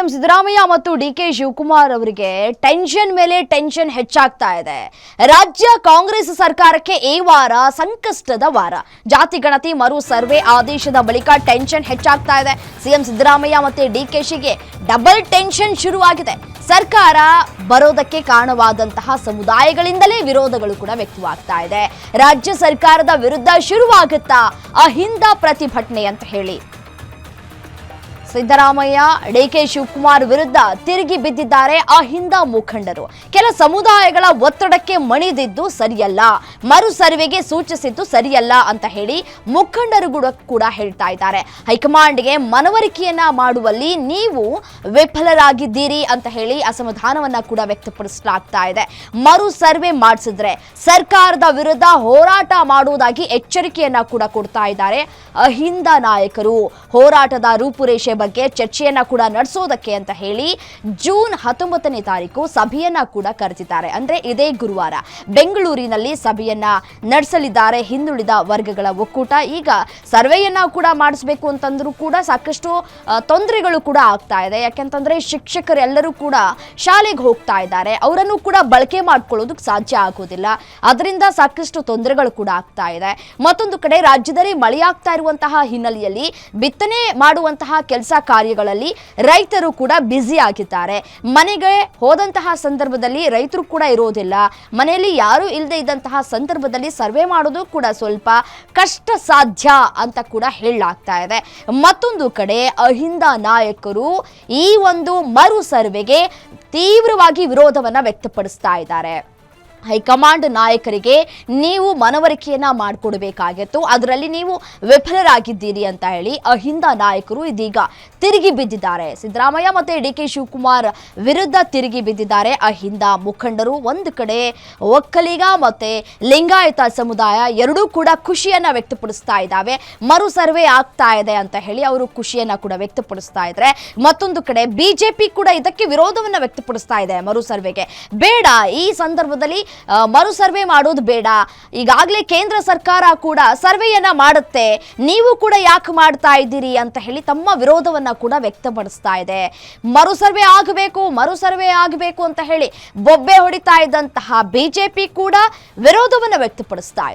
CM Siddaramaiah ಮತ್ತು DK Shivakumar ಅವರಿಗೆ tension ಮೇಲೆ ಟೆನ್ಷನ್ ಹೆಚ್ಚಾಗ್ತಾ ಇದೆ. ರಾಜ್ಯ ಕಾಂಗ್ರೆಸ್ ಸರ್ಕಾರಕ್ಕೆ ಈ ವಾರ ಸಂಕಷ್ಟದ ವಾರ. ಜಾತಿ ಗಣತಿ ಮರು ಸರ್ವೆ ಆದೇಶದ ಬಳಿಕ ಟೆನ್ಷನ್ ಹೆಚ್ಚಾಗ್ತಾ ಇದೆ. ಸಿಎಂ ಸಿದ್ದರಾಮಯ್ಯ ಮತ್ತು ಡಿಕೆಶಿಗೆ ಡಬಲ್ ಟೆನ್ಷನ್ ಶುರುವಾಗಿದೆ. ಸರ್ಕಾರ ಬರೋದಕ್ಕೆ ಕಾರಣವಾದಂತಹ ಸಮುದಾಯಗಳಿಂದಲೇ ವಿರೋಧಗಳು ಕೂಡ ವ್ಯಕ್ತವಾಗ್ತಾ ಇದೆ. ರಾಜ್ಯ ಸರ್ಕಾರದ ವಿರುದ್ಧ ಶುರುವಾಗುತ್ತಾ ಅಹಿಂದ ಪ್ರತಿಭಟನೆ ಅಂತ ಹೇಳಿ ಸಿದ್ದರಾಮಯ್ಯ ಡಿಕೆ ಶಿವಕುಮಾರ್ ವಿರುದ್ಧ ತಿರುಗಿ ಬಿದ್ದಿದ್ದಾರೆ ಅಹಿಂದ ಮುಖಂಡರು. ಕೆಲ ಸಮುದಾಯಗಳ ಒತ್ತಡಕ್ಕೆ ಮಣಿದಿದ್ದು ಸರಿಯಲ್ಲ, ಮರು ಸರ್ವೆಗೆ ಸೂಚಿಸಿದ್ದು ಸರಿಯಲ್ಲ ಅಂತ ಹೇಳಿ ಮುಖಂಡರು ಕೂಡ ಹೇಳ್ತಾ ಇದ್ದಾರೆ. ಹೈಕಮಾಂಡ್ಗೆ ಮನವರಿಕೆಯನ್ನ ಮಾಡುವಲ್ಲಿ ನೀವು ವಿಫಲರಾಗಿದ್ದೀರಿ ಅಂತ ಹೇಳಿ ಅಸಮಾಧಾನವನ್ನ ಕೂಡ ವ್ಯಕ್ತಪಡಿಸಲಾಗ್ತಾ ಇದೆ. ಮರು ಸರ್ವೆ ಮಾಡಿಸಿದ್ರೆ ಸರ್ಕಾರದ ವಿರುದ್ಧ ಹೋರಾಟ ಮಾಡುವುದಾಗಿ ಎಚ್ಚರಿಕೆಯನ್ನ ಕೂಡ ಕೊಡ್ತಾ ಇದ್ದಾರೆ ಅಹಿಂದ ನಾಯಕರು. ಹೋರಾಟದ ರೂಪುರೇಷೆ ಬಗ್ಗೆ ಚರ್ಚೆಯನ್ನ ಕೂಡ ನಡೆಸೋದಕ್ಕೆ ಅಂತ ಹೇಳಿ ಜೂನ್ 19ನೇ ತಾರೀಕು ಸಭೆಯನ್ನ ಕೂಡ ಕರೆದಿದ್ದಾರೆ. ಅಂದ್ರೆ ಇದೇ ಗುರುವಾರ ಬೆಂಗಳೂರಿನಲ್ಲಿ ಸಭೆಯನ್ನ ನಡೆಸಲಿದ್ದಾರೆ ಹಿಂದುಳಿದ ವರ್ಗಗಳ ಒಕ್ಕೂಟ. ಈಗ ಸರ್ವೆಯನ್ನ ಕೂಡ ಮಾಡಿಸಬೇಕು ಅಂತಂದ್ರೂ ಕೂಡ ಸಾಕಷ್ಟು ತೊಂದರೆಗಳು ಕೂಡ ಆಗ್ತಾ ಇದೆ. ಯಾಕೆಂತಂದ್ರೆ ಶಿಕ್ಷಕರೆಲ್ಲರೂ ಕೂಡ ಶಾಲೆಗೆ ಹೋಗ್ತಾ ಇದ್ದಾರೆ, ಅವರನ್ನು ಕೂಡ ಬಳಕೆ ಮಾಡ್ಕೊಳ್ಳೋದಕ್ಕೆ ಸಾಧ್ಯ ಆಗೋದಿಲ್ಲ. ಅದರಿಂದ ಸಾಕಷ್ಟು ತೊಂದರೆಗಳು ಕೂಡ ಆಗ್ತಾ ಇದೆ. ಮತ್ತೊಂದು ಕಡೆ ರಾಜ್ಯದಲ್ಲಿ ಮಳೆಯಾಗ್ತಾ ಇರುವಂತಹ ಹಿನ್ನೆಲೆಯಲ್ಲಿ ಬಿತ್ತನೆ ಮಾಡುವಂತಹ ಕೆಲಸ ಕಾರ್ಯಗಳಲ್ಲಿ ರೈತರು ಕೂಡ ಬ್ಯುಸಿ ಆಗಿದ್ದಾರೆ. ಮನೆಗೆ ಹೋದಂತಹ ಸಂದರ್ಭದಲ್ಲಿ ರೈತರು ಕೂಡ ಇರೋದಿಲ್ಲ. ಮನೆಯಲ್ಲಿ ಯಾರು ಇಲ್ಲದೆ ಇದ್ದಂತಹ ಸಂದರ್ಭದಲ್ಲಿ ಸರ್ವೆ ಮಾಡೋದು ಕೂಡ ಸ್ವಲ್ಪ ಕಷ್ಟ ಸಾಧ್ಯ ಅಂತ ಕೂಡ ಹೇಳಲಾಗ್ತಾ ಇದೆ. ಮತ್ತೊಂದು ಕಡೆ ಅಹಿಂದ ನಾಯಕರು ಈ ಒಂದು ಮರು ಸರ್ವೆಗೆ ತೀವ್ರವಾಗಿ ವಿರೋಧವನ್ನ ವ್ಯಕ್ತಪಡಿಸ್ತಾ ಇದ್ದಾರೆ. ಹೈಕಮಾಂಡ್ ನಾಯಕರಿಗೆ ನೀವು ಮನವರಿಕೆಯನ್ನ ಮಾಡಿಕೊಡಬೇಕಾಗಿತ್ತು, ಅದರಲ್ಲಿ ನೀವು ವಿಫಲರಾಗಿದ್ದೀರಿ ಅಂತ ಹೇಳಿ ಅಹಿಂದ ನಾಯಕರು ಇದೀಗ ತಿರುಗಿ ಬಿದ್ದಿದ್ದಾರೆ. ಸಿದ್ದರಾಮಯ್ಯ ಮತ್ತೆ ಡಿಕೆ ಶಿವಕುಮಾರ್ ವಿರುದ್ಧ ತಿರುಗಿ ಬಿದ್ದಿದ್ದಾರೆ ಅಹಿಂದ ಮುಖಂಡರು. ಒಂದು ಕಡೆ ಒಕ್ಕಲಿಗ ಮತ್ತೆ ಲಿಂಗಾಯತ ಸಮುದಾಯ ಎರಡೂ ಕೂಡ ಖುಷಿಯನ್ನ ವ್ಯಕ್ತಪಡಿಸ್ತಾ ಇದ್ದಾವೆ. ಮರು ಸರ್ವೆ ಆಗ್ತಾ ಇದೆ ಅಂತ ಹೇಳಿ ಅವರು ಖುಷಿಯನ್ನ ಕೂಡ ವ್ಯಕ್ತಪಡಿಸ್ತಾ ಇದ್ದಾರೆ. ಮತ್ತೊಂದು ಕಡೆ ಬಿಜೆಪಿ ಕೂಡ ಇದಕ್ಕೆ ವಿರೋಧವನ್ನ ವ್ಯಕ್ತಪಡಿಸ್ತಾ ಇದೆ. ಮರು ಸರ್ವೆಗೆ ಬೇಡ, ಈ ಸಂದರ್ಭದಲ್ಲಿ ಮರು ಸರ್ವೆ ಮಾಡೋದು ಬೇಡ, ಈಗಾಗಲೇ ಕೇಂದ್ರ ಸರ್ಕಾರ ಕೂಡ ಸರ್ವೆಯನ್ನ ಮಾಡುತ್ತೆ, ನೀವು ಕೂಡ ಯಾಕೆ ಮಾಡ್ತಾ ಇದ್ದೀರಿ ಅಂತ ಹೇಳಿ ತಮ್ಮ ವಿರೋಧವನ್ನ ಕೂಡ ವ್ಯಕ್ತಪಡಿಸ್ತಾ ಇದೆ. ಮರು ಸರ್ವೆ ಆಗಬೇಕು ಅಂತ ಹೇಳಿ ಬೊಬ್ಬೆ ಹೊಡಿತಾ ಇದ್ದಂತಹ ಬಿಜೆಪಿ ಕೂಡ ವಿರೋಧವನ್ನ ವ್ಯಕ್ತಪಡಿಸ್ತಾ ಇದೆ.